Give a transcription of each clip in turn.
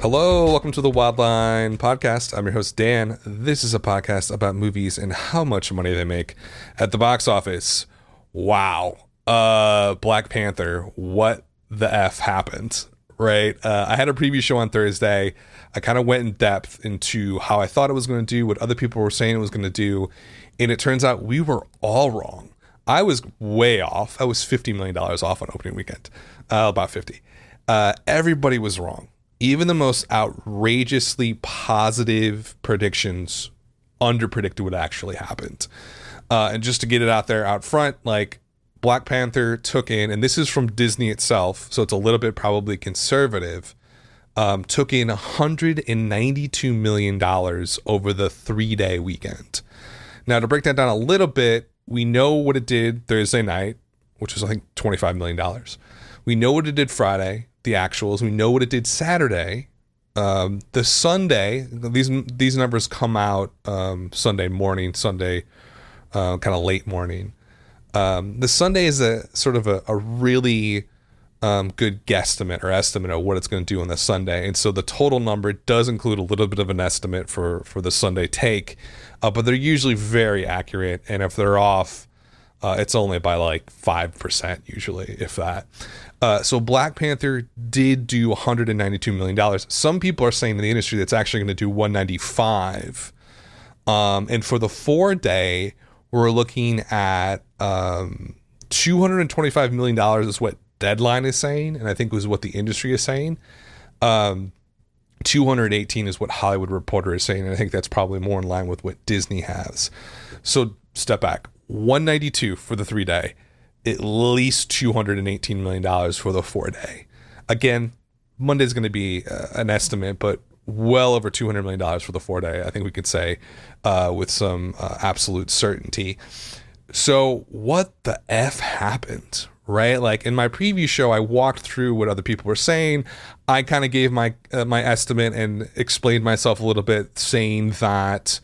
Hello, welcome to the Wildline Podcast. I'm your host, Dan. This is a podcast about movies and how much money they make at the box office. Wow. Black Panther, what the F happened, right? I had a preview show on Thursday. I kind of went in depth into how I thought it was going to do, what other people were saying it was going to do, and it turns out we were all wrong. I was way off. I was $50 million off on opening weekend, about 50. Everybody was wrong. Even the most outrageously positive predictions underpredicted what actually happened. And just to get it out there out front, like Black Panther took in, and this is from Disney itself, so it's a little bit probably conservative, took in $192 million over the 3-day weekend. Now, to break that down a little bit, we know what it did Thursday night, which was, I think, $25 million. We know what it did Friday, the actuals. We know what it did Saturday. The Sunday, these numbers come out Sunday morning, kind of late morning. The Sunday is a sort of a really good guesstimate or estimate of what it's going to do on the Sunday. And so the total number does include a little bit of an estimate for the Sunday take, but they're usually very accurate. And if they're off, it's only by like 5% usually, if that. So Black Panther did do $192 million. Some people are saying in the industry that's actually going to do 195. And for the 4-day, we're looking at $225 million is what Deadline is saying, and I think was what the industry is saying. 218 is what Hollywood Reporter is saying, and I think that's probably more in line with what Disney has. So step back. 192 for the 3-day, at least $218 million for the 4-day. Again, Monday's going to be an estimate, but well over $200 million for the 4-day. I think we could say with some absolute certainty. So what the F happened, right? Like in my preview show, I walked through what other people were saying. I kind of gave my estimate and explained myself a little bit, saying that,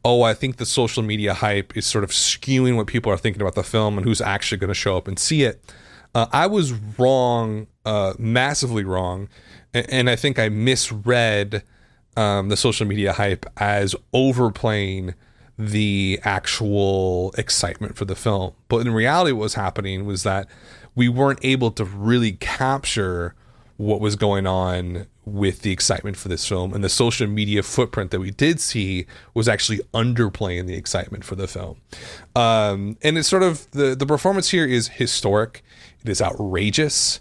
I think the social media hype is sort of skewing what people are thinking about the film and who's actually going to show up and see it. I was wrong, massively wrong. And I think I misread the social media hype as overplaying the actual excitement for the film. But in reality, what was happening was that we weren't able to really capture what was going on with the excitement for this film, and the social media footprint that we did see was actually underplaying the excitement for the film. And it's sort of the performance here is historic. It is outrageous.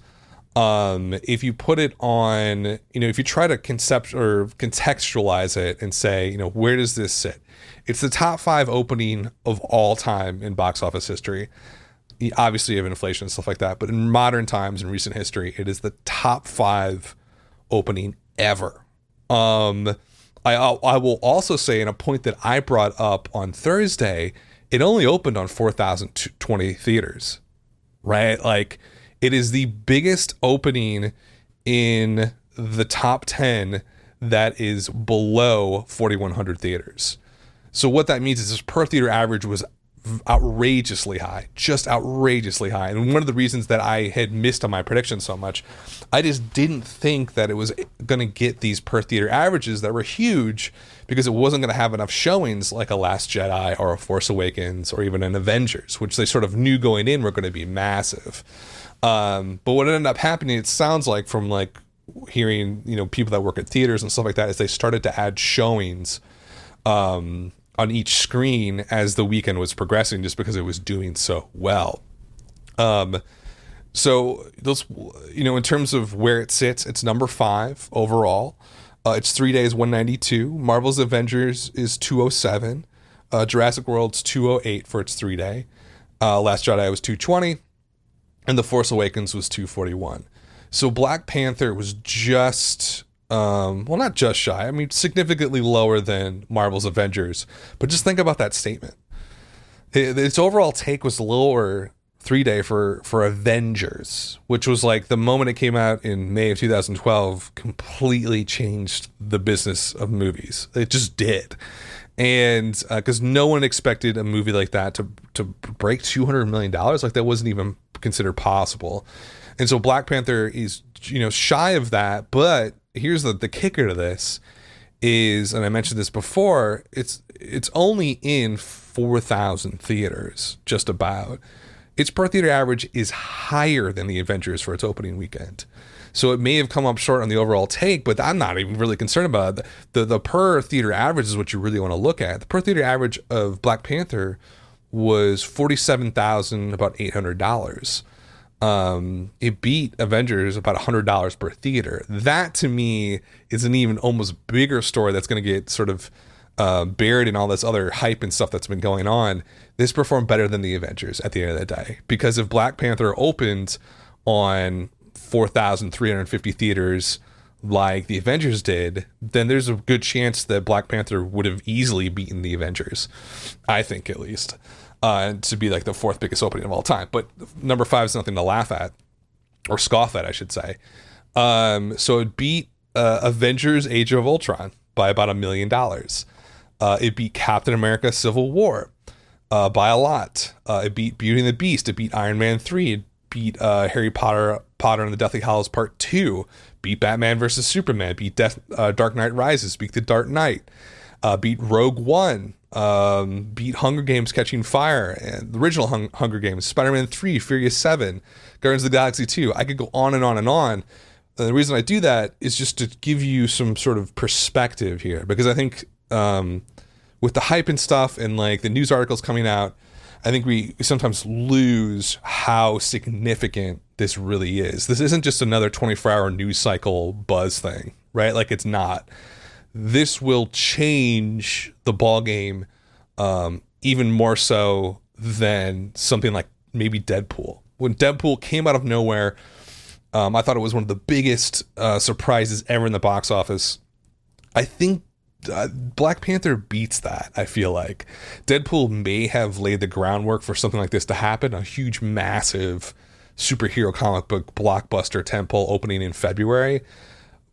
If you put it on, if you try to contextualize it and say, where does this sit? It's the top 5 opening of all time in box office history. Obviously, you have inflation and stuff like that, but in modern times, in recent history, it is the top 5 opening ever. I will also say, in a point that I brought up on Thursday, it only opened on 4,020 theaters, right? Like, it is the biggest opening in the top 10 that is below 4,100 theaters. So what that means is this per theater average was outrageously high, just outrageously high. And one of the reasons that I had missed on my prediction so much, I just didn't think that it was going to get these per theater averages that were huge, because it wasn't going to have enough showings like a Last Jedi or a Force Awakens or even an Avengers, which they sort of knew going in were going to be massive. But what ended up happening, it sounds like, from like hearing, people that work at theaters and stuff like that, is they started to add showings on each screen as the weekend was progressing, just because it was doing so well. So those, in terms of where it sits, it's number 5 overall. It's 3 days, 192. Marvel's Avengers is 207. Jurassic World's 208 for its 3-day. Last Jedi was 220. And The Force Awakens was 241. So Black Panther was just, not just shy. I mean, significantly lower than Marvel's Avengers. But just think about that statement. Its overall take was lower 3-day for Avengers, which was like the moment it came out in May of 2012 completely changed the business of movies. It just did. And because no one expected a movie like that to break $200 million, like that wasn't even considered possible. And so Black Panther is, shy of that, but here's the kicker to this is, and I mentioned this before, it's only in 4,000 theaters, just about. Its per theater average is higher than the Avengers for its opening weekend. So it may have come up short on the overall take, but I'm not even really concerned about it. The per theater average is what you really want to look at. The per theater average of Black Panther was $47,000, about $800. It beat Avengers about $100 per theater. That to me is an even almost bigger story that's going to get sort of buried in all this other hype and stuff that's been going on. This performed better than the Avengers at the end of the day, because if Black Panther opened on 4,350 theaters like the Avengers did, then there's a good chance that Black Panther would have easily beaten the Avengers, I think, at least, to be like the fourth biggest opening of all time. But number 5 is nothing to laugh at, or scoff at, I should say. So it beat Avengers Age of Ultron by about $1 million. It beat Captain America Civil War by a lot. It beat Beauty and the Beast. It beat Iron Man 3. It beat Harry Potter and the Deathly Hallows Part 2. Beat Batman vs. Superman. Beat Dark Knight Rises. Beat The Dark Knight. Beat Rogue One. Beat Hunger Games Catching Fire. And the original Hunger Games. Spider-Man 3. Furious 7. Guardians of the Galaxy 2. I could go on and on and on. And the reason I do that is just to give you some sort of perspective here, because I think with the hype and stuff and like the news articles coming out, I think we sometimes lose how significant this really is. This isn't just another 24-hour news cycle buzz thing, right? Like, it's not. This will change the ball game even more so than something like maybe Deadpool. When Deadpool came out of nowhere, I thought it was one of the biggest surprises ever in the box office. I think Black Panther beats that, I feel like. Deadpool may have laid the groundwork for something like this to happen, a huge, massive superhero comic book blockbuster tentpole opening in February.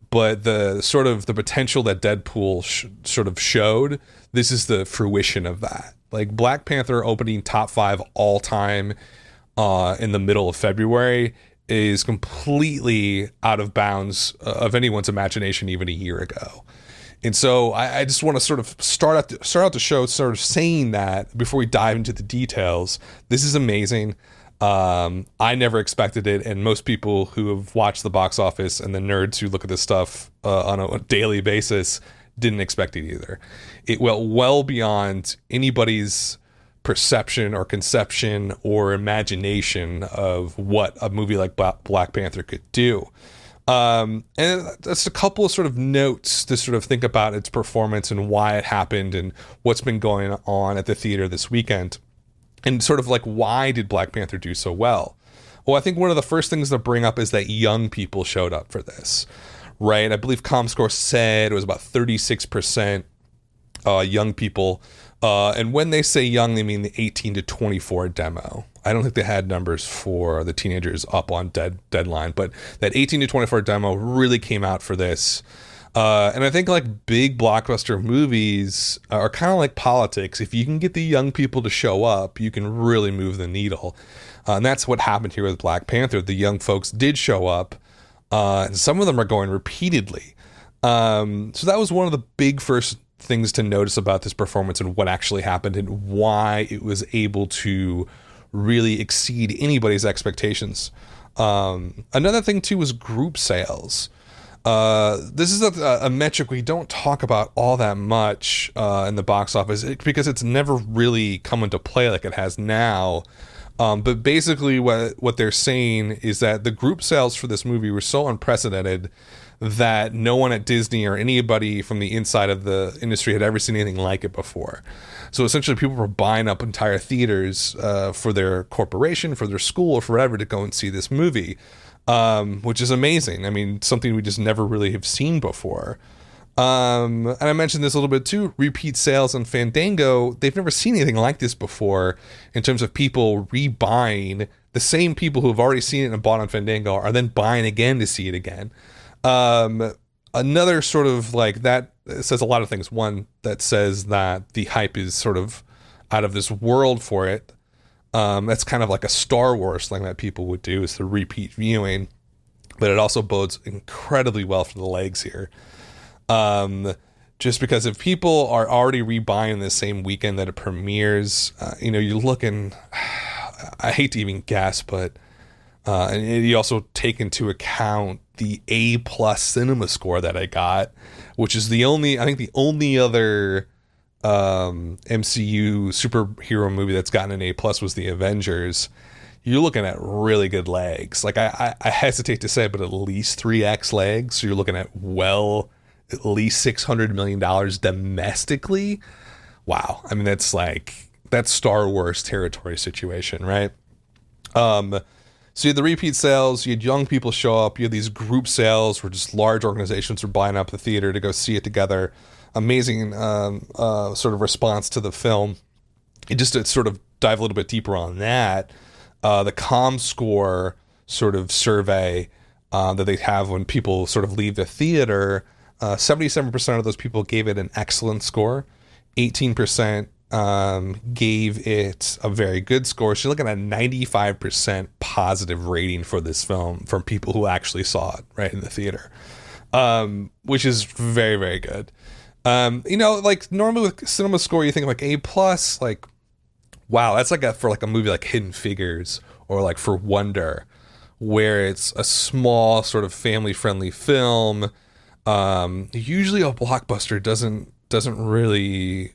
But the sort of the potential that Deadpool sort of showed, this is the fruition of that. Like, Black Panther opening top 5 all time in the middle of February is completely out of bounds of anyone's imagination even a year ago. And so I just want to sort of start out the show sort of saying that before we dive into the details. This is amazing. I never expected it, and most people who have watched the box office and the nerds who look at this stuff on a daily basis didn't expect it either. It went well beyond anybody's perception or conception or imagination of what a movie like Black Panther could do. And that's a couple of sort of notes to sort of think about its performance and why it happened and what's been going on at the theater this weekend. And sort of like, why did Black Panther do so well? Well, I think one of the first things to bring up is that young people showed up for this, right? I believe ComScore said it was about 36% young people. And when they say young, they mean the 18 to 24 demo. I don't think they had numbers for the teenagers up on deadline, but that 18 to 24 demo really came out for this. And I think like big blockbuster movies are kind of like politics. If you can get the young people to show up, you can really move the needle. And that's what happened here with Black Panther. The young folks did show up, and some of them are going repeatedly. So that was one of the big first things to notice about this performance and what actually happened and why it was able to really exceed anybody's expectations. Another thing too was group sales. This is a metric we don't talk about all that much in the box office because it's never really come into play like it has now. But basically what they're saying is that the group sales for this movie were so unprecedented that no one at Disney or anybody from the inside of the industry had ever seen anything like it before. So essentially people were buying up entire theaters for their corporation, for their school, or for whatever to go and see this movie, which is amazing. I mean, something we just never really have seen before. And I mentioned this a little bit too, repeat sales on Fandango. They've never seen anything like this before in terms of people rebuying. The same people who have already seen it and bought on Fandango are then buying again to see it again. Another sort of like that says a lot of things. One, that says that the hype is sort of out of this world for it. That's kind of like a Star Wars thing that people would do, is the repeat viewing. but it also bodes incredibly well for the legs here. Just because if people are already rebuying the same weekend that it premieres, you're looking, I hate to even guess, but and you also take into account the A+ cinema score that I got, which is the only other MCU superhero movie that's gotten an A+ was the Avengers. You're looking at really good legs. Like I hesitate to say it, but at least 3x legs. So you're looking at at least $600 million domestically. Wow. I mean, that's Star Wars territory situation, right? So you had the repeat sales, you had young people show up, you had these group sales where just large organizations were buying up the theater to go see it together. Amazing sort of response to the film. Just to sort of dive a little bit deeper on that, the ComScore sort of survey that they have when people sort of leave the theater, 77% of those people gave it an excellent score. 18% gave it a very good score. So you're looking at a 95% positive rating for this film from people who actually saw it right in the theater, which is very, very good. Like normally with cinema score, you think like A+, like, wow, that's like for a movie like Hidden Figures or like For Wonder, where it's a small sort of family-friendly film. Usually a blockbuster doesn't really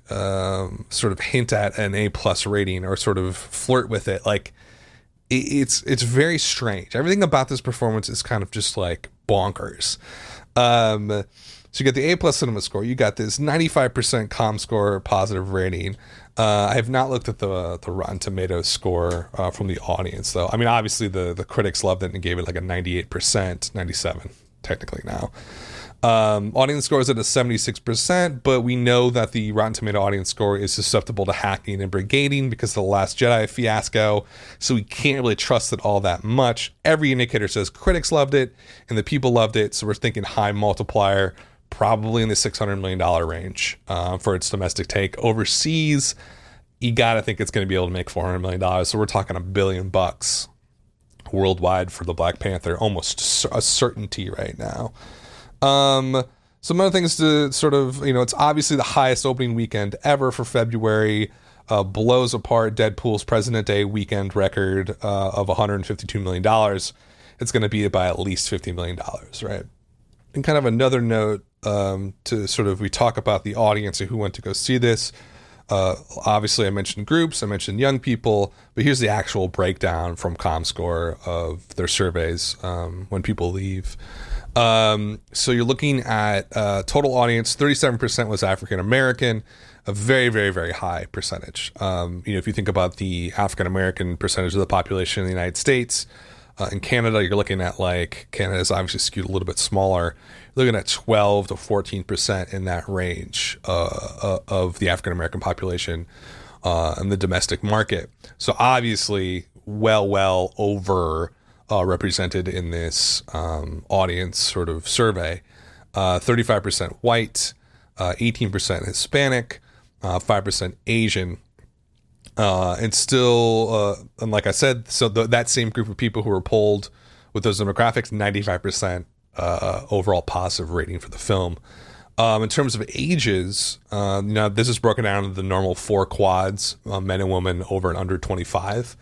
sort of hint at an A+ rating or sort of flirt with it. Like it's very strange. Everything about this performance is kind of just like bonkers. So you got the A+ cinema score. You got this 95% ComScore positive rating. I have not looked at the Rotten Tomatoes score from the audience, though. I mean, obviously the critics loved it and gave it like a 98%, 97 technically now. Audience score is at a 76%, but we know that the Rotten Tomato audience score is susceptible to hacking and brigading because of the Last Jedi fiasco, so we can't really trust it all that much. Every indicator says critics loved it and the people loved it, so we're thinking high multiplier, probably in the $600 million range for its domestic take. Overseas, you gotta think it's going to be able to make $400 million, so we're talking $1 billion worldwide for the Black Panther, almost a certainty right now. Some other things to sort of, it's obviously the highest opening weekend ever for February, blows apart Deadpool's President Day weekend record of $152 million. It's going to beat it by at least $50 million, right? And kind of another note to sort of, we talk about the audience and who went to go see this. Obviously, I mentioned groups, I mentioned young people, but here's the actual breakdown from ComScore of their surveys when people leave. So you're looking at total audience, 37% was African American, a very, very, very high percentage. If you think about the African American percentage of the population in the United States, in Canada, you're looking at Canada's obviously skewed a little bit smaller. You're looking at 12 to 14% in that range of the African American population in the domestic market. So obviously, well over represented in this audience sort of survey. 35% white, 18% Hispanic, 5% Asian, and still, and like I said, so that same group of people who were polled with those demographics, 95% overall positive rating for the film. In terms of ages, now this is broken down into the normal 4 quads, men and women over and under 25.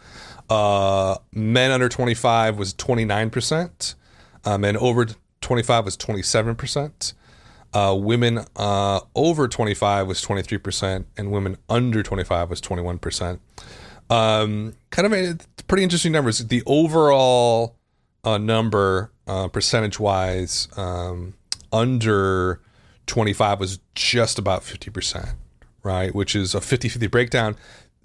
Men under 25 was 29%. Men over 25 was 27%. Women over 25 was 23%, and women under 25 was 21%. Kind of pretty interesting numbers. The overall number, percentage-wise, under 25 was just about 50%, right? Which is a 50-50 breakdown.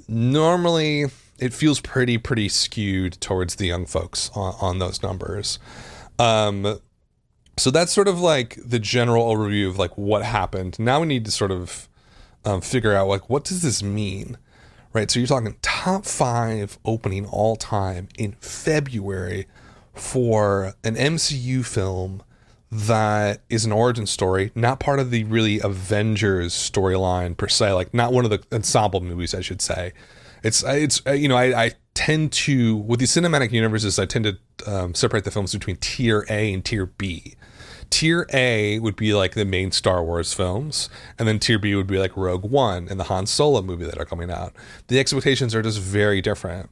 Normally, it feels pretty skewed towards the young folks on those numbers. So that's sort of like the general overview of like what happened. Now we need to sort of figure out like, what does this mean, right? So you're talking top 5 opening all time in February for an MCU film that is an origin story, not part of the really Avengers storyline per se, like not one of the ensemble movies, I should say. I tend to, with the cinematic universes, I tend to separate the films between tier A and tier B. Tier A would be like the main Star Wars films, and then tier B would be like Rogue One and the Han Solo movie that are coming out. The expectations are just very different.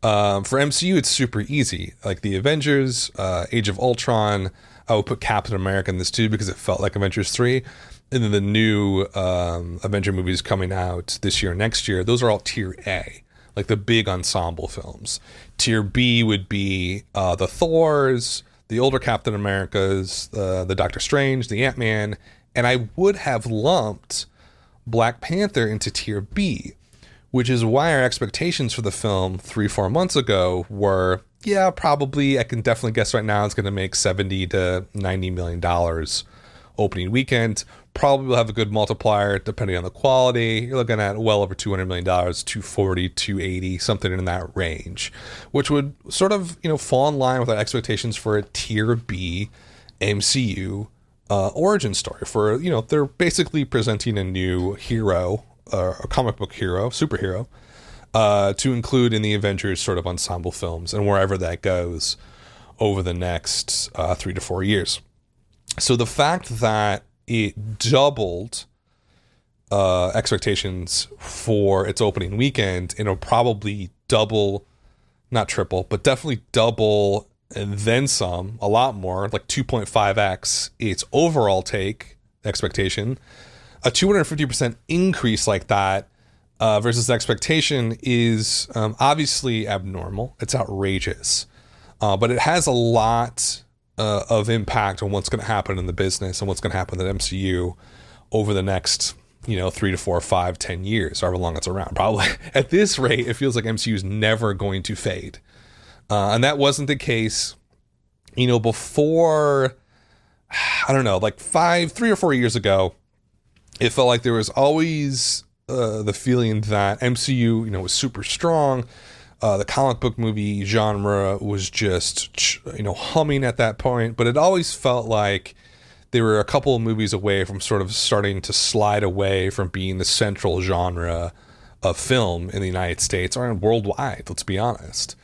For MCU, it's super easy. Like the Avengers, Age of Ultron, I would put Captain America in this too because it felt like Avengers 3. And then the new Avenger movies coming out this year and next year, those are all tier A, like the big ensemble films. Tier B would be the Thors, the older Captain Americas, the Doctor Strange, the Ant-Man, and I would have lumped Black Panther into tier B, which is why our expectations for the film 3-4 months ago were, yeah, probably, I can definitely guess right now it's going to make $70 to $90 million opening weekend. Probably will have a good multiplier depending on the quality. You're looking at well over $200 million, 240, 280, something in that range, which would sort of, fall in line with our expectations for a tier B MCU origin story. For, they're basically presenting a new hero, a comic book hero, superhero, to include in the Avengers sort of ensemble films and wherever that goes over the next 3 to 4 years. So the fact that it doubled expectations for its opening weekend, and it'll probably double, not triple, but definitely double and then some, a lot more, like 2.5x its overall take expectation. A 250% increase like that versus expectation is obviously abnormal. It's outrageous. But it has a lot of impact on what's going to happen in the business and what's going to happen in the MCU over the next, 3 to 4, 5, 10 years, however long it's around. Probably at this rate, it feels like MCU is never going to fade. And that wasn't the case, before, I don't know, like 3 or 4 years ago. It felt like there was always the feeling that MCU, was super strong. The comic book movie genre was just, humming at that point. But it always felt like they were a couple of movies away from sort of starting to slide away from being the central genre of film in the United States or worldwide, let's be honest.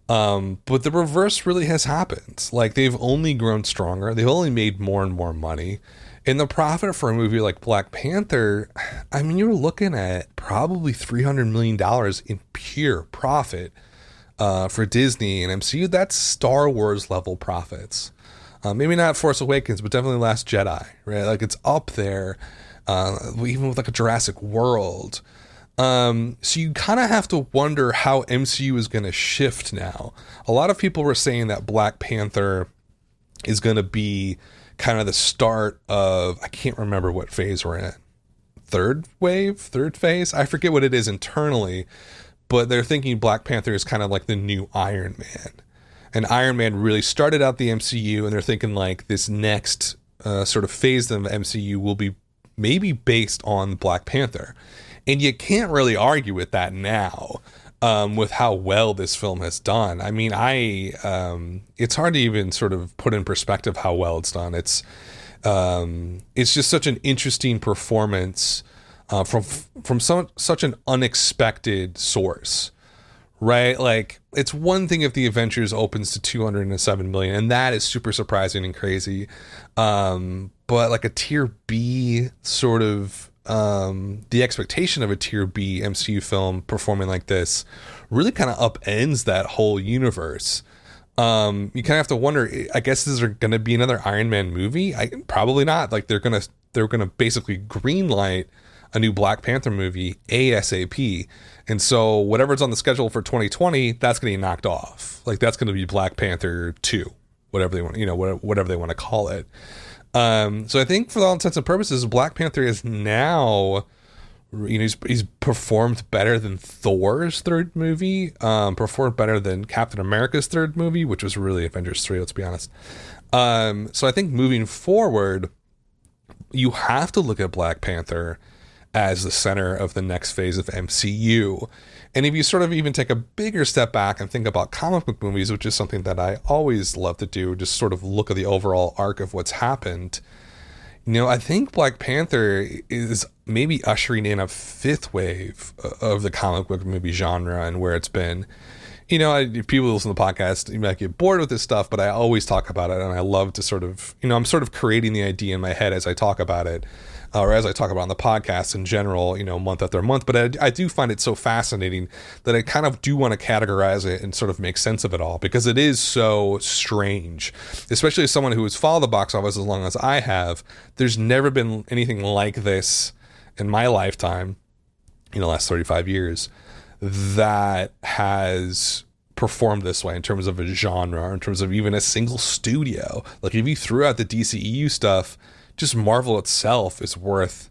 But the reverse really has happened. Like, they've only grown stronger. They've only made more and more money. And the profit for a movie like Black Panther, I mean, you're looking at probably $300 million in pure profit for Disney and MCU. That's Star Wars level profits. Maybe not Force Awakens, but definitely Last Jedi, right? Like, it's up there, even with like a Jurassic World. So you kind of have to wonder how MCU is going to shift now. A lot of people were saying that Black Panther is going to be kind of the start of, I can't remember what phase we're in. Third phase? I forget what it is internally, but they're thinking Black Panther is kind of like the new Iron Man. And Iron Man really started out the MCU, and they're thinking like this next sort of phase of the MCU will be maybe based on Black Panther. And you can't really argue with that now. With how well this film has done. I mean, it's hard to even sort of put in perspective how well it's done. It's just such an interesting performance from such an unexpected source, right? Like, it's one thing if the Avengers opens to 207 million, and that is super surprising and crazy. But like a tier B sort of, the expectation of a tier B MCU film performing like this really kind of upends that whole universe. You kind of have to wonder, I guess, is there going to be another Iron Man movie? Probably not. Like, they're going to basically greenlight a new Black Panther movie ASAP. And so whatever's on the schedule for 2020, that's going to be knocked off. Like, that's going to be Black Panther 2, whatever they want, whatever they want to call it. So I think for all intents and purposes, Black Panther is now, he's performed better than Thor's third movie, performed better than Captain America's third movie, which was really Avengers 3, let's be honest. So I think moving forward, you have to look at Black Panther as the center of the next phase of MCU. And if you sort of even take a bigger step back and think about comic book movies, which is something that I always love to do, just sort of look at the overall arc of what's happened, I think Black Panther is maybe ushering in a fifth wave of the comic book movie genre and where it's been. If people listen to the podcast, you might get bored with this stuff, but I always talk about it, and I love to sort of, I'm sort of creating the idea in my head as I talk about it, or as I talk about on the podcast in general, month after month. But I do find it so fascinating that I kind of do want to categorize it and sort of make sense of it all, because it is so strange, especially as someone who has followed the box office as long as I have. There's never been anything like this in my lifetime, the last 35 years, that has performed this way in terms of a genre, or in terms of even a single studio. Like, if you threw out the DCEU stuff, just Marvel itself is worth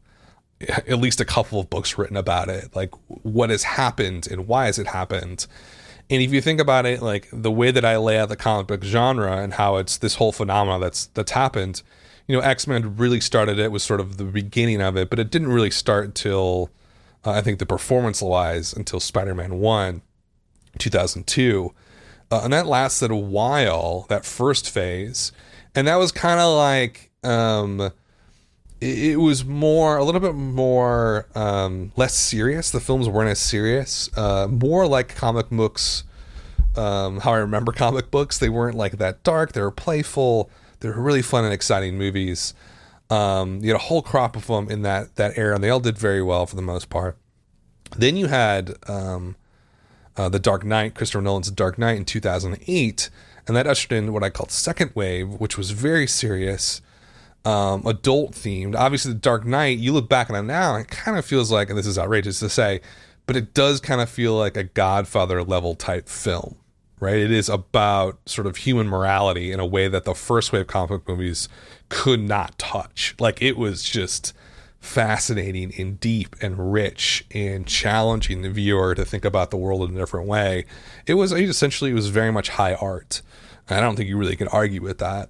at least a couple of books written about it. Like, what has happened and why has it happened? And if you think about it, like the way that I lay out the comic book genre and how it's this whole phenomenon that's happened, X-Men really started it, was sort of the beginning of it, but it didn't really start until I think the performance-wise until Spider-Man 1, 2002. And that lasted a while, that first phase. And that was kind of like, it was a little bit more, less serious. The films weren't as serious. More like comic books, how I remember comic books. They weren't like that dark. They were playful. They were really fun and exciting movies. You had a whole crop of them in that era, and they all did very well for the most part. Then you had The Dark Knight, Christopher Nolan's Dark Knight in 2008, and that ushered in what I called second wave, which was very serious, adult themed. Obviously, The Dark Knight, you look back on it now, it kind of feels like, and this is outrageous to say, but it does kind of feel like a Godfather level type film, right? It is about sort of human morality in a way that the first wave comic book movies could not touch. Like, it was just fascinating and deep and rich and challenging the viewer to think about the world in a different way. It was very much high art. I don't think you really can argue with that.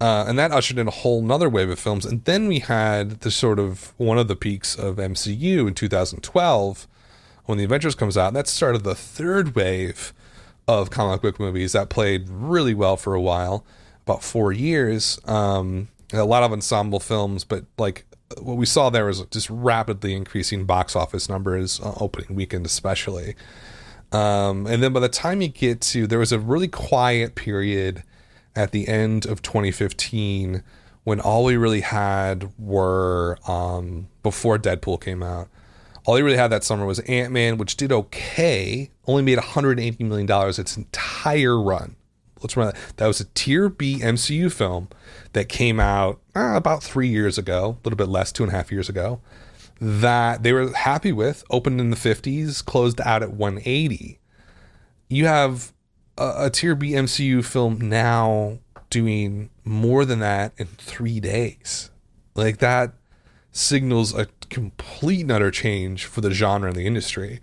And that ushered in a whole nother wave of films. And then we had the sort of one of the peaks of MCU in 2012 when The Avengers comes out. And that started the third wave of comic book movies that played really well for a while, about 4 years. A lot of ensemble films, but like what we saw there was just rapidly increasing box office numbers, opening weekend especially. And then by the time you get to, there was a really quiet period at the end of 2015 when all we really had were, before Deadpool came out, all you really had that summer was Ant-Man, which did okay, only made $180 million its entire run. Let's remember that was a tier B MCU film that came out about 3 years ago, a little bit less, 2.5 years ago, that they were happy with, opened in the 50s, closed out at 180. You have a tier B MCU film now doing more than that in 3 days. Like, that signals a complete and utter change for the genre and the industry.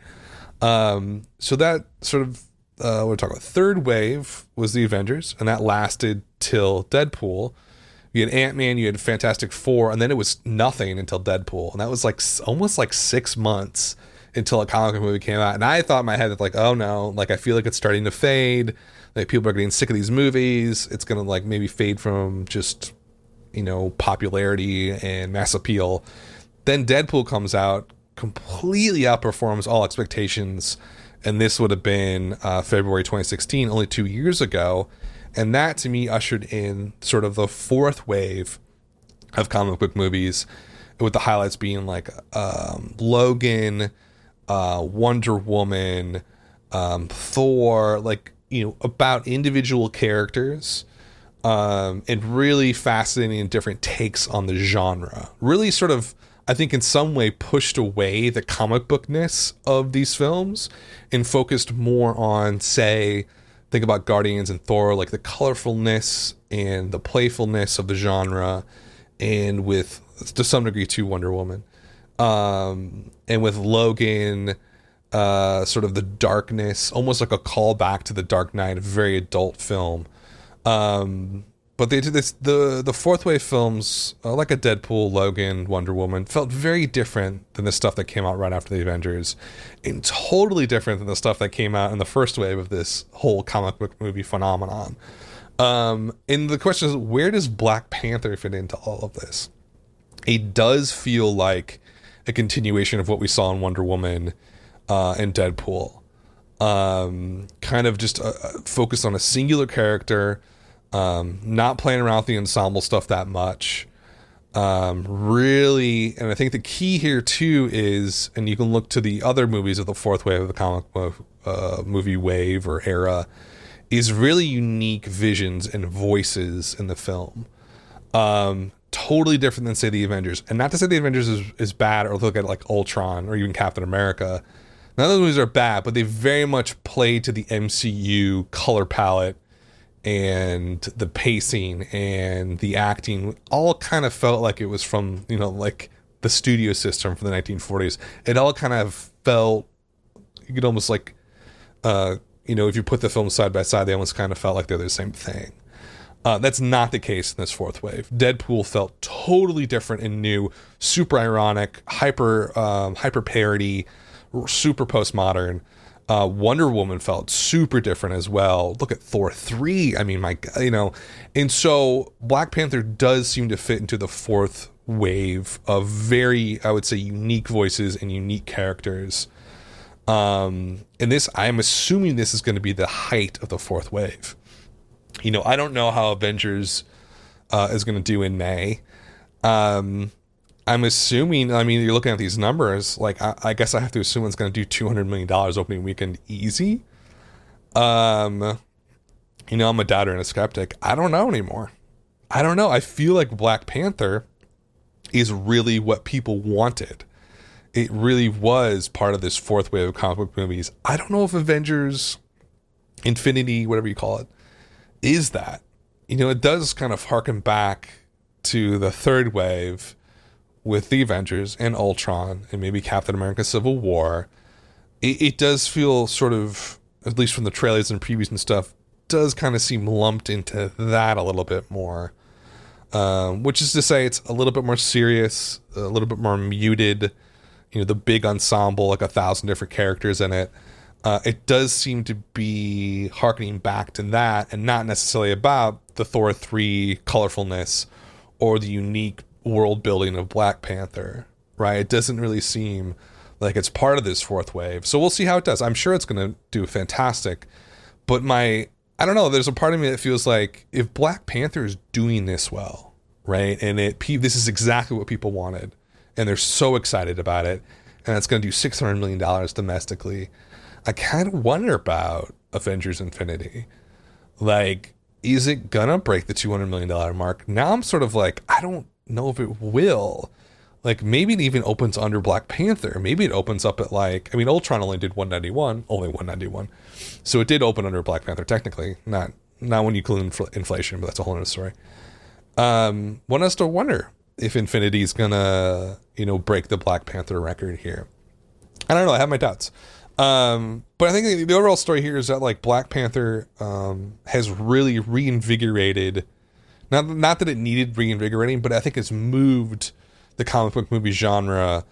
So that sort of, we're talking about third wave was the Avengers, and that lasted till Deadpool. You had Ant-Man, you had Fantastic Four, and then it was nothing until Deadpool. And that was like almost like 6 months until a comic book movie came out. And I thought in my head that, like, oh no, like, I feel like it's starting to fade. Like, people are getting sick of these movies. It's going to like maybe fade from just, popularity and mass appeal. Then Deadpool comes out, completely outperforms all expectations. And this would have been February 2016, only 2 years ago. And that, to me, ushered in sort of the fourth wave of comic book movies, with the highlights being like Logan, Wonder Woman, Thor, like, about individual characters, and really fascinating and different takes on the genre. Really sort of, I think, in some way pushed away the comic bookness of these films and focused more on, say, think about Guardians and Thor, like the colorfulness and the playfulness of the genre, and with, to some degree, too, Wonder Woman. And with Logan, sort of the darkness, almost like a callback to The Dark Knight, a very adult film. But they did this, the fourth wave films, like a Deadpool, Logan, Wonder Woman, felt very different than the stuff that came out right after the Avengers, and totally different than the stuff that came out in the first wave of this whole comic book movie phenomenon. And the question is, where does Black Panther fit into all of this? It does feel like a continuation of what we saw in Wonder Woman and Deadpool. kind of just focused on a singular character, not playing around with the ensemble stuff that much. Really, and I think the key here too is, and you can look to the other movies of the fourth wave of the comic movie wave or era, is really unique visions and voices in the film. Totally different than, say, the Avengers. And not to say the Avengers is bad, or look at like Ultron or even Captain America. None of those movies are bad, but they very much play to the MCU color palette, and the pacing and the acting all kind of felt like it was from, like the studio system from the 1940s. It all kind of felt, you could almost like, if you put the films side by side, they almost kind of felt like they're the same thing. That's not the case in this fourth wave. Deadpool felt totally different and new, super ironic, hyper parody, super postmodern. Wonder Woman felt super different as well. Look at Thor 3. I mean, and so Black Panther does seem to fit into the fourth wave of very, I would say, unique voices and unique characters. And this, I'm assuming this is going to be the height of the fourth wave. I don't know how Avengers is going to do in May. I'm assuming, you're looking at these numbers, like, I guess I have to assume it's going to do $200 million opening weekend easy. I'm a doubter and a skeptic. I don't know anymore. I don't know. I feel like Black Panther is really what people wanted. It really was part of this fourth wave of comic book movies. I don't know if Avengers, Infinity, whatever you call it, is that. It does kind of harken back to the third wave with the Avengers and Ultron and maybe Captain America Civil War. It does feel sort of, at least from the trailers and previews and stuff, does kind of seem lumped into that a little bit more. Which is to say, it's a little bit more serious, a little bit more muted. The big ensemble, like 1,000 different characters in it. It does seem to be harkening back to that, and not necessarily about the Thor 3 colorfulness or the unique world building of Black Panther, right? It doesn't really seem like it's part of this fourth wave. So we'll see how it does. I'm sure it's going to do fantastic. But I don't know, there's a part of me that feels like if Black Panther is doing this well, right? And this is exactly what people wanted, and they're so excited about it, and it's going to do $600 million domestically. I kind of wonder about Avengers Infinity. Like, is it gonna break the $200 million mark? Now I'm sort of like, I don't know if it will. Like, maybe it even opens under Black Panther. Maybe it opens up at Ultron only did 191. So it did open under Black Panther technically. Not when you include inflation, but that's a whole other story. One has to wonder if Infinity is gonna, break the Black Panther record here. I don't know. I have my doubts. But I think the overall story here is that, like, Black Panther has really reinvigorated, not that it needed reinvigorating, but I think it's moved the comic book movie genre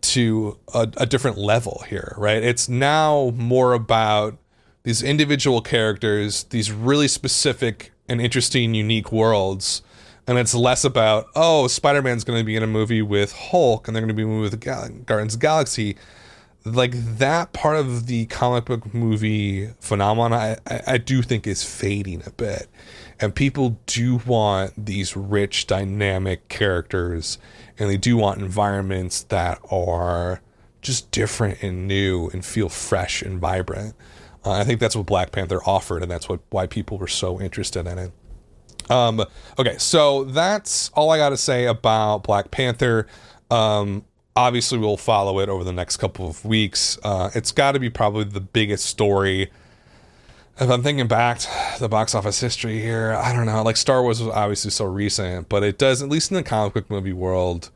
to a different level here, right? It's now more about these individual characters, these really specific and interesting, unique worlds, and it's less about, Spider-Man's going to be in a movie with Hulk, and they're going to be in a movie with Guardians of the Galaxy. Like, that part of the comic book movie phenomenon, I do think is fading a bit. And people do want these rich, dynamic characters, and they do want environments that are just different and new and feel fresh and vibrant. I think that's what Black Panther offered, and that's why people were so interested in it. Okay, so that's all I got to say about Black Panther. Obviously, we'll follow it over the next couple of weeks. It's got to be probably the biggest story. If I'm thinking back to the box office history here, I don't know. Like, Star Wars was obviously so recent, but it does, at least in the comic book movie world,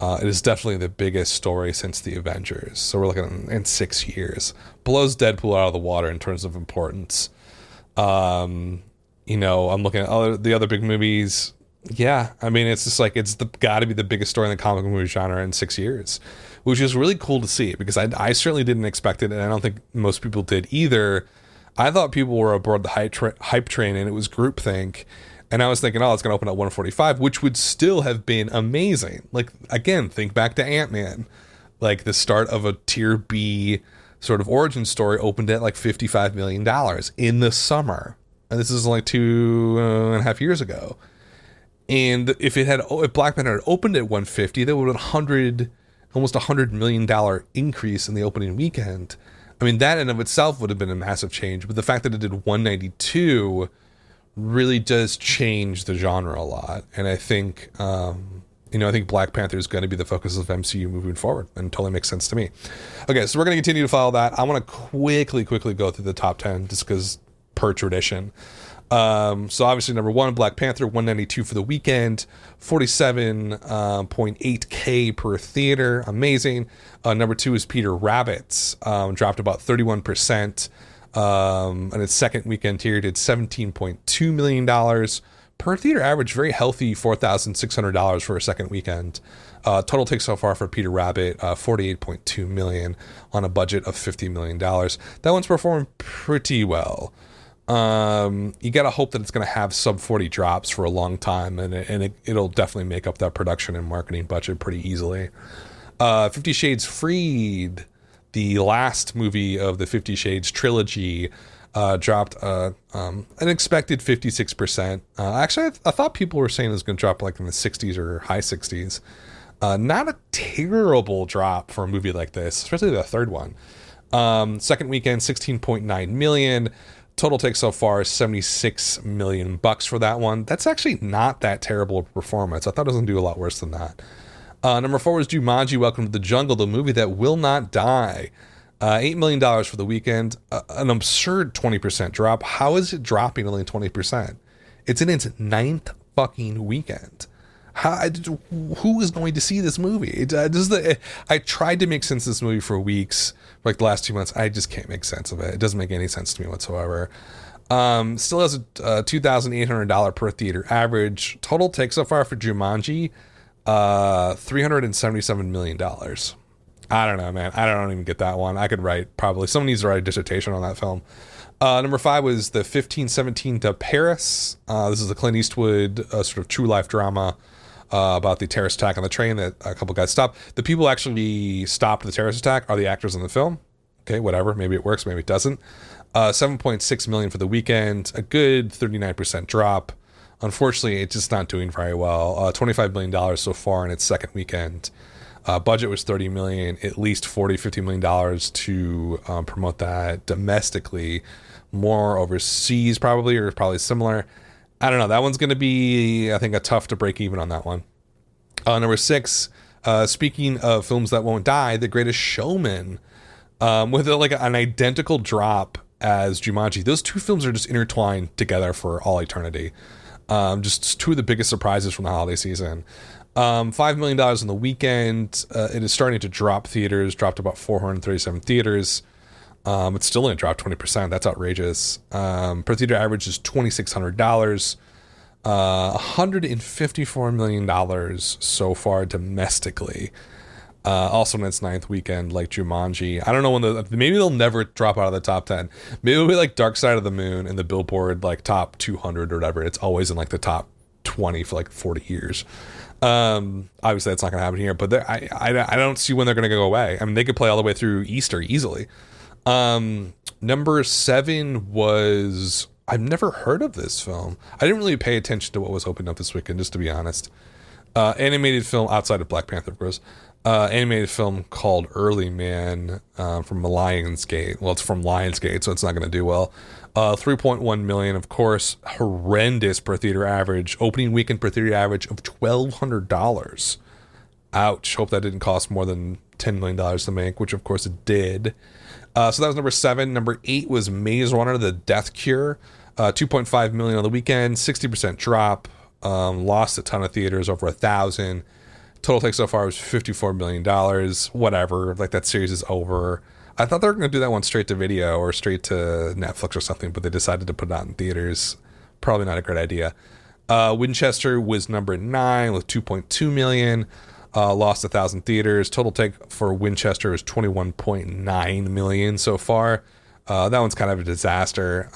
it is definitely the biggest story since the Avengers. So we're looking in 6 years. Blows Deadpool out of the water in terms of importance. I'm looking at the other big movies. Yeah, it's just like, it's got to be the biggest story in the comic movie genre in 6 years, which is really cool to see, because I certainly didn't expect it, and I don't think most people did either. I thought people were aboard the hype train, and it was groupthink, and I was thinking, it's going to open at 145, which would still have been amazing. Like, again, think back to Ant-Man, like the start of a tier B sort of origin story opened at like $55 million in the summer. And this is like 2.5 years ago. And if Black Panther had opened at 150, that would have been almost $100 million increase in the opening weekend. I mean, that in of itself would have been a massive change. But the fact that it did 192 really does change the genre a lot. And I think, I think Black Panther is going to be the focus of MCU moving forward, and totally makes sense to me. Okay, so we're going to continue to follow that. I want to quickly go through the top 10 just because per tradition. So obviously number 1, Black Panther, 192 for the weekend, 47.8K per theater. Amazing. Number 2 is Peter Rabbit, dropped about 31%. And its second weekend here did $17.2 million per theater average. Very healthy $4,600 for a second weekend. Total take so far for Peter Rabbit, $48.2 million on a budget of $50 million. That one's performed pretty well. You gotta hope that it's gonna have sub 40 drops for a long time, and it'll definitely make up that production and marketing budget pretty easily. 50 Shades Freed, the last movie of the 50 Shades trilogy, dropped an expected 56%. Actually, I thought people were saying it was going to drop like in the 60s or high 60s. Not a terrible drop for a movie like this, especially the third one. Second weekend, 16.9 million. Total take so far is $76 million for that one. That's actually not that terrible a performance. I thought it was going to do a lot worse than that. Number 4 was Jumanji, Welcome to the Jungle, the movie that will not die. $8 million for the weekend. An absurd 20% drop. How is it dropping only 20%? It's in its 9th fucking weekend. Who is going to see this movie? I tried to make sense of this movie for weeks, like the last 2 months. I just can't make sense of it. It doesn't make any sense to me whatsoever. Still has a $2,800 per theater average. Total take so far for Jumanji, $377 million. I don't know, man. I don't even get that one. I could write, probably. Someone needs to write a dissertation on that film. Number 5 was the 1517 to Paris. This is a Clint Eastwood sort of true life drama about the terrorist attack on the train that a couple guys stopped. The people who actually stopped the terrorist attack are the actors in the film. Okay, whatever. Maybe it works, maybe it doesn't. 7.6 million for the weekend. A good 39% drop. Unfortunately, it's just not doing very well. $25 million so far in its second weekend. Budget was $30 million, at least $50 million to promote that domestically. More overseas probably, or probably similar. I don't know. That one's going to be, I think, a tough to break even on that one. Number 6, speaking of films that won't die, The Greatest Showman, with an identical drop as Jumanji. Those two films are just intertwined together for all eternity. Just two of the biggest surprises from the holiday season. $5 million in the weekend. It is starting to drop theaters, dropped about 437 theaters. It's still going to drop 20%. That's outrageous. Per theater average is $2,600. $154 million so far domestically. Also in its 9th weekend, like Jumanji. I don't know when maybe they'll never drop out of the top 10. Maybe it'll be like Dark Side of the Moon and the Billboard like top 200 or whatever. It's always in like the top 20 for like 40 years. Obviously that's not going to happen here, but I don't see when they're going to go away. I mean, they could play all the way through Easter easily. Number 7 was, I've never heard of this film. I didn't really pay attention to what was opened up this weekend, just to be honest. Animated film outside of Black Panther, of course. Animated film called Early Man, from Lionsgate. Well, it's from Lionsgate, so it's not going to do well. 3.1 million, of course. Horrendous per theater average. Opening weekend per theater average of $1,200. Ouch. Hope that didn't cost more than $10 million to make, which of course it did. So that was number 7. Number 8 was Maze Runner, The Death Cure. 2.5 million on the weekend, 60% drop. Lost a ton of theaters, over 1,000. Total take so far was $54 million. Whatever, like that series is over. I thought they were going to do that one straight to video or straight to Netflix or something, but they decided to put it out in theaters. Probably not a great idea. Winchester was number 9 with 2.2 million. Lost 1,000 theaters. Total take for Winchester is 21.9 million so far. That one's kind of a disaster.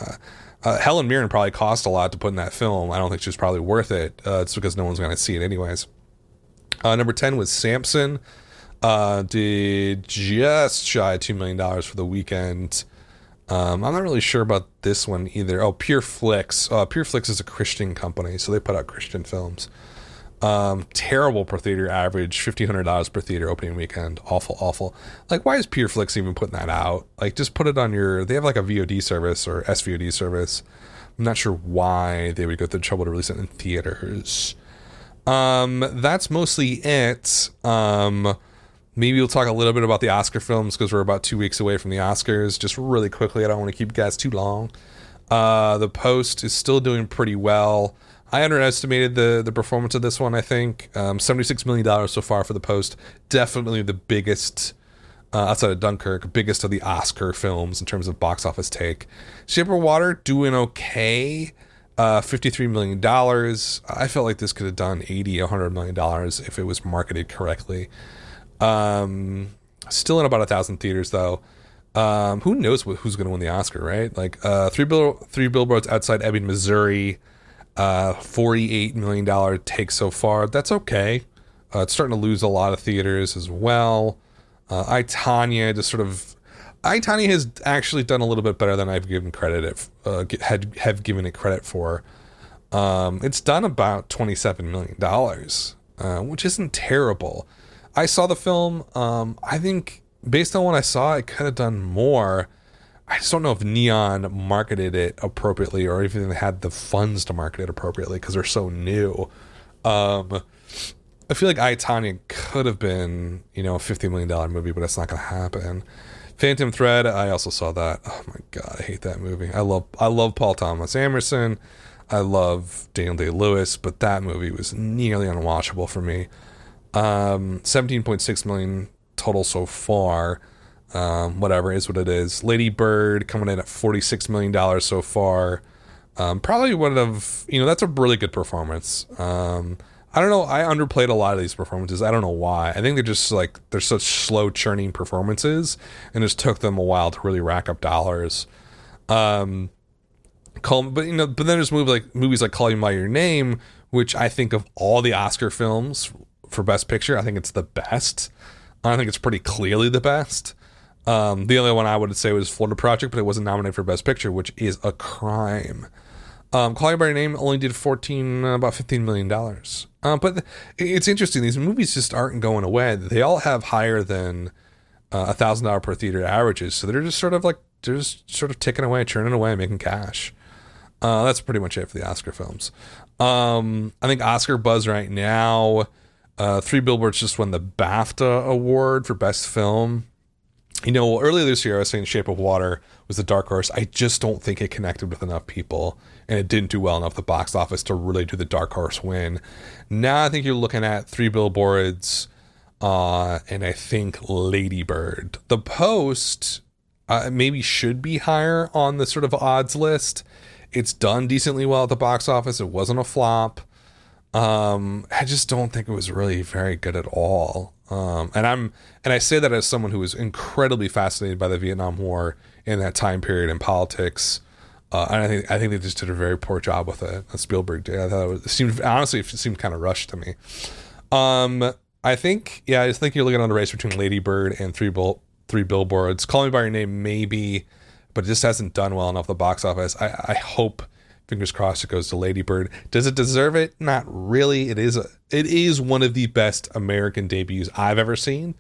Helen Mirren probably cost a lot to put in that film. I don't think she was probably worth it. It's because no one's going to see it anyways. Number 10 was Samson. Did just shy of $2 million for the weekend. I'm not really sure about this one either. Oh, Pure Flix. Pure Flix is a Christian company, so they put out Christian films. Terrible per theater average, $1,500 per theater opening weekend. Awful. Like, why is Pure Flix even putting that out? Like, just put it on they have like a VOD service or SVOD service. I'm not sure why they would go through the trouble to release it in theaters. That's mostly it. Maybe we'll talk a little bit about the Oscar films because we're about 2 weeks away from the Oscars. Just really quickly, I don't want to keep you guys too long. The Post is still doing pretty well. I underestimated the performance of this one, I think. $76 million so far for The Post. Definitely the biggest, outside of Dunkirk, biggest of the Oscar films in terms of box office take. Shape of Water, doing okay. $53 million. I felt like this could have done $100 million if it was marketed correctly. Still in about 1,000 theaters, though. Who knows who's going to win the Oscar, right? Like, Three Billboards Outside Ebbing, Missouri. $48 million take so far. That's okay. It's starting to lose a lot of theaters as well. I, Tonya has actually done a little bit better than I've given credit have given it credit for. It's done about $27 million, which isn't terrible. I saw the film. I think based on what I saw, it could have done more. I just don't know if Neon marketed it appropriately or even had the funds to market it appropriately because they're so new. I feel like I, Tonya could have been, a $50 million movie, but it's not going to happen. Phantom Thread, I also saw that. Oh my God, I hate that movie. I love Paul Thomas Anderson. I love Daniel Day-Lewis, but that movie was nearly unwatchable for me. 17.6 million total so far. Whatever is what it is. Lady Bird coming in at $46 million so far. Probably one of, that's a really good performance. I don't know. I underplayed a lot of these performances. I don't know why. I think they're just they're such slow churning performances and it just took them a while to really rack up dollars. But then there's movies like Call Me by Your Name, which I think of all the Oscar films for Best Picture, I think it's the best. I think it's pretty clearly the best. The only one I would say was Florida Project, but it wasn't nominated for Best Picture, which is a crime. Call Me by Your Name only did about $15 million. But it's interesting. These movies just aren't going away. They all have higher than $1,000 per theater averages. So they're just sort of ticking away, churning away, making cash. That's pretty much it for the Oscar films. I think Oscar buzz right now. Three Billboards just won the BAFTA award for Best Film. Earlier this year I was saying Shape of Water was the dark horse. I just don't think it connected with enough people, and it didn't do well enough at the box office to really do the dark horse win. Now I think you're looking at Three Billboards, and I think Lady Bird. The Post maybe should be higher on the sort of odds list. It's done decently well at the box office. It wasn't a flop. I just don't think it was really very good at all. And I say that as someone who was incredibly fascinated by the Vietnam War in that time period in politics. And I think they just did a very poor job with it. Spielberg did. I thought it seemed kind of rushed to me. I think you're looking at a race between Lady Bird and Three Billboards. Call Me by Your Name maybe, but it just hasn't done well enough at the box office. I hope, fingers crossed, it goes to Lady Bird. Does it deserve it? Not really. It is one of the best American debuts I've ever seen.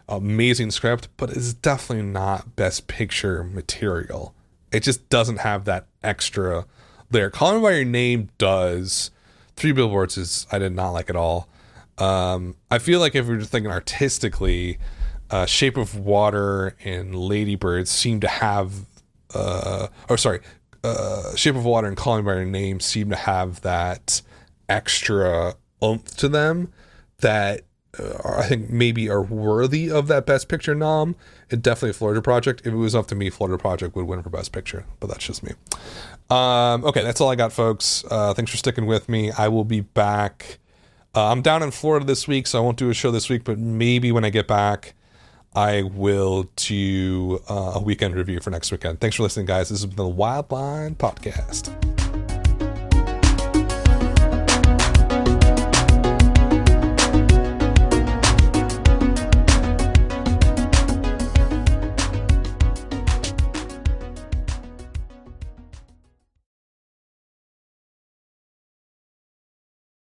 Amazing script, but it's definitely not Best Picture material. It just doesn't have that extra there. Call Me by Your Name does. Three Billboards I did not like at all. I feel like if we're just thinking artistically, Shape of Water and Lady Bird seem to have Shape of Water and Call Me by Your Name seem to have that extra oomph to them that I think maybe are worthy of that Best Picture nom. And definitely Florida Project. If it was up to me, Florida Project would win for Best Picture, but that's just me. Okay, that's all I got, folks. Thanks for sticking with me. I will be back. I'm down in Florida this week, so I won't do a show this week, but maybe when I get back, I will do a weekend review for next weekend. Thanks for listening, guys. This has been the Wildline Podcast.